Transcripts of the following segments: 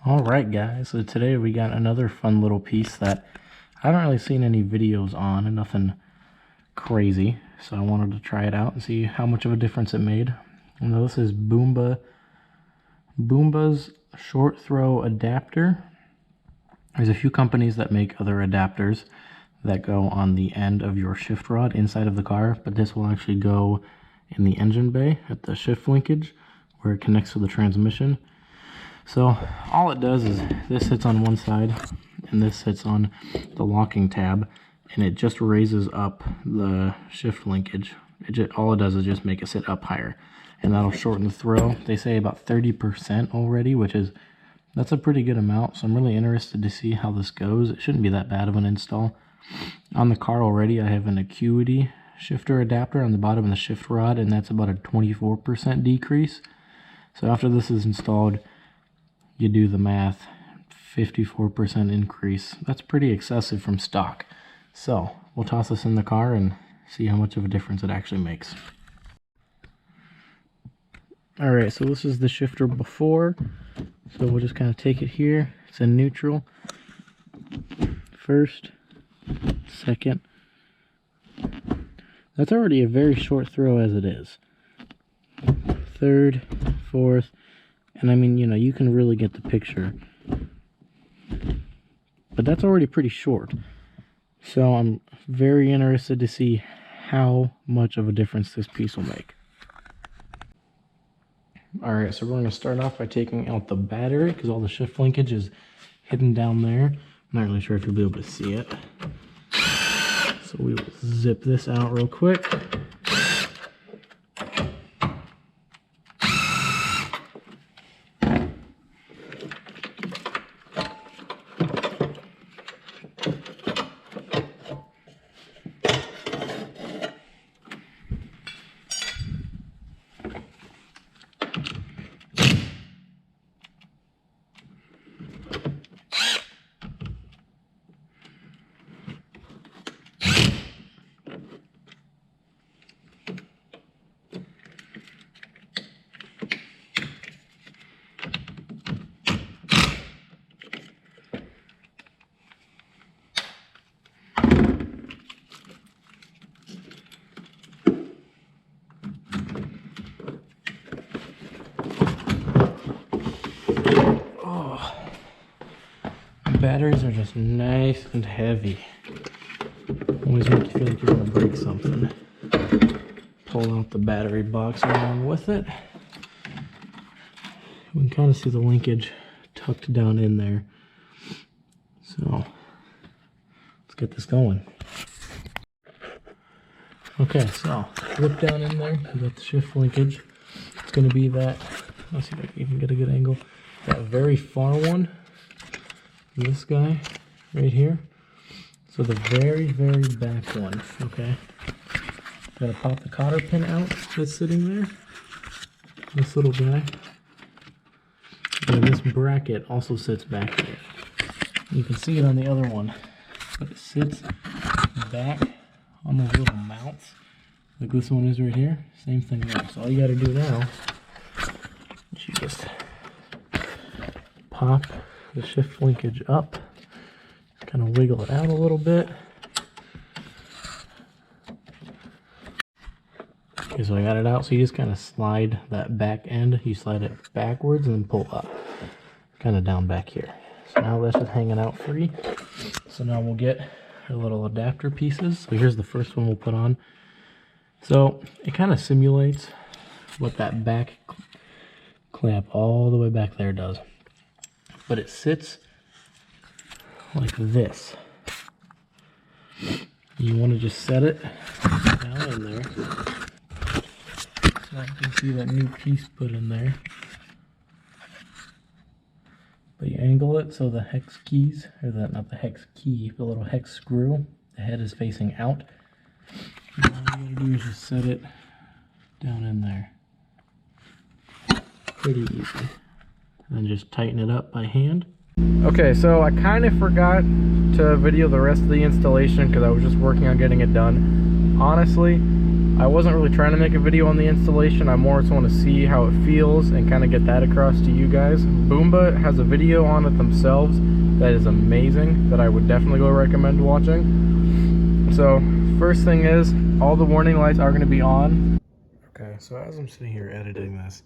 Alright guys, so today we got another fun little piece that I haven't really seen any videos on and nothing crazy, so I wanted to try it out and see how much of a difference it made. And this is Boomba's short throw adapter. There's a few companies that make other adapters that go on the end of your shift rod inside of the car, but this will actually go in the engine bay at the shift linkage where it connects to the transmission. So all it does is this sits on one side and this sits on the locking tab, and it just raises up the shift linkage. All it does is just make it sit up higher, and that'll shorten the throw. They say about 30% already, that's a pretty good amount, so I'm really interested to see how this goes. It shouldn't be that bad of an install. On the car already I have an Acuity shifter adapter on the bottom of the shift rod, and that's about a 24% decrease. So after this is installed, you do the math, 54% increase. That's pretty excessive from stock. So we'll toss this in the car and see how much of a difference it actually makes. Alright, so this is the shifter before. So we'll just kind of take it here. It's in neutral. First, second. That's already a very short throw as it is. Third, fourth. And I mean, you can really get the picture. But that's already pretty short. So I'm very interested to see how much of a difference this piece will make. Alright, so we're going to start off by taking out the battery, because all the shift linkage is hidden down there. I'm not really sure if you'll be able to see it. So we will zip this out real quick. Batteries are just nice and heavy. Always make you feel like you're going to break something. Pull out the battery box along with it. We can kind of see the linkage tucked down in there. So let's get this going. Okay, so flip down in there. We got the shift linkage. It's going to be that. Let's see if I can even get a good angle. That very far one. This guy right here. So the very back one. Okay, gotta pop the cotter pin out that's sitting there, this little guy, and this bracket also sits back there. You can see it on the other one, but it sits back on those little mounts like this one is right here. Same thing there. So all you gotta do now is you just pop the shift linkage up, kind of wiggle it out a little bit. Okay, so I got it out. So you just kind of slide that back end, you slide it backwards and then pull up, kind of down back here. So now that's just hanging out free. So now we'll get our little adapter pieces. So here's the first one we'll put on. So it kind of simulates what that back clamp all the way back there does. But it sits like this. You want to just set it down in there. So you can see that new piece put in there. But you angle it so the hex keys, or not the hex key, the little hex screw, the head is facing out. And all you gotta do is just set it down in there. Pretty easy. And just tighten it up by hand. Okay, so I kind of forgot to video the rest of the installation because I was just working on getting it done. Honestly, I wasn't really trying to make a video on the installation. I more just want to see how it feels and kind of get that across to you guys. Boomba has a video on it themselves that is amazing, that I would definitely go recommend watching. So first thing is, all the warning lights are going to be on. Okay, so as I'm sitting here editing this,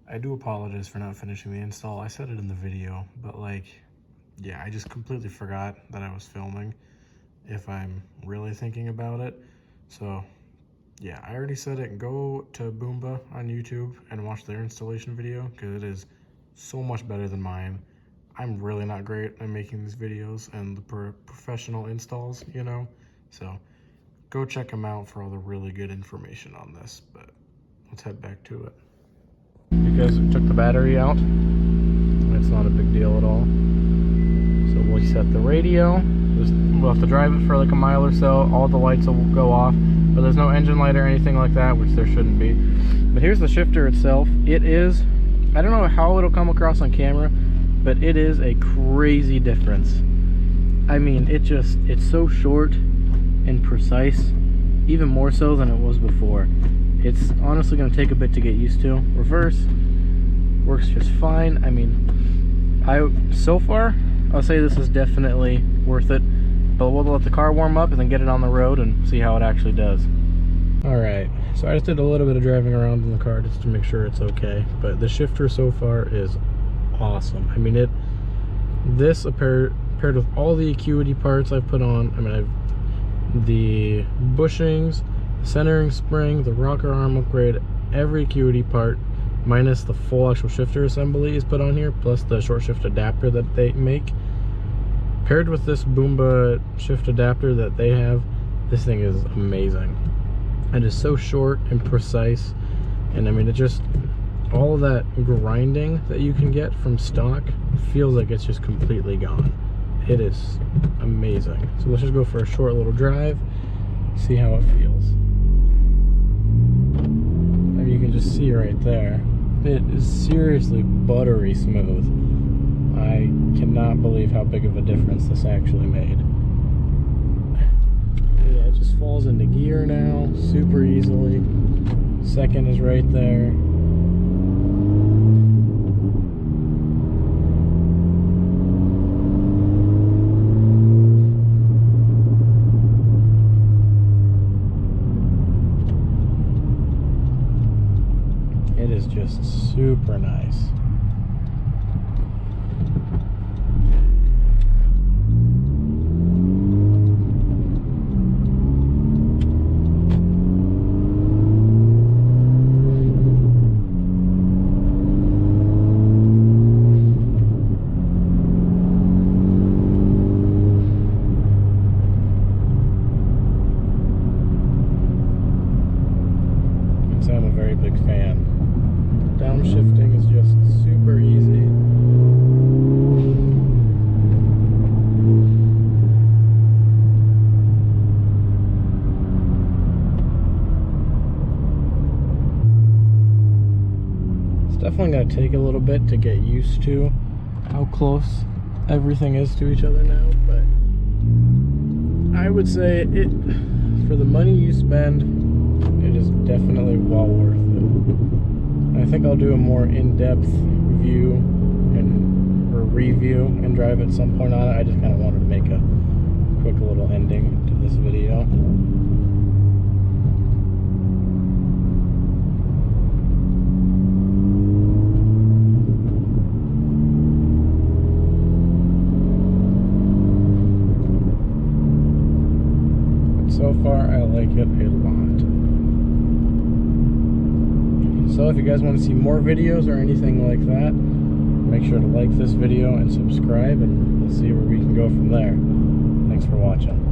I do apologize for not finishing the install. I said it in the video, but like, yeah, I just completely forgot that I was filming, if I'm really thinking about it. So yeah, I already said it. Go to Boomba on YouTube and watch their installation video, because it is so much better than mine. I'm really not great at making these videos and the professional installs, you know? So go check them out for all the really good information on this, but let's head back to it. Because we took the battery out, it's not a big deal at all. So we'll set the radio. We'll have to drive it for like a mile or so. All the lights will go off, but there's no engine light or anything like that, which there shouldn't be. But here's the shifter itself. It is, I don't know how it'll come across on camera, but it is a crazy difference. I mean, it's so short and precise, even more so than it was before. It's honestly going to take a bit to get used to. Reverse works just fine. I mean, so far, I'll say this is definitely worth it, but we'll let the car warm up and then get it on the road and see how it actually does. Alright, so I just did a little bit of driving around in the car just to make sure it's okay, but the shifter so far is awesome. I mean, this paired with all the acuity parts I've put on, I mean, I've the bushings, the centering spring, the rocker arm upgrade, every acuity part minus the full actual shifter assembly is put on here, plus the short shift adapter that they make. Paired with this Boomba shift adapter that they have, this thing is amazing. It is so short and precise, and I mean, it just, all of that grinding that you can get from stock feels like it's just completely gone. It is amazing. So let's just go for a short little drive, see how it feels. And you can just see right there, it is seriously buttery smooth. I cannot believe how big of a difference this actually made. Yeah, it just falls into gear now super easily. Second is right there. It is just super nice. So I'm a very big fan. Downshifting is just super easy. It's definitely going to take a little bit to get used to how close everything is to each other now, but I would say it, for the money you spend, it is definitely well worth it. I think I'll do a more in-depth view or review and drive at some point on it. I just kind of wanted to make a quick little ending to this video. But so far, I like it a lot. So if you guys want to see more videos or anything like that, make sure to like this video and subscribe, and we'll see where we can go from there. Thanks for watching.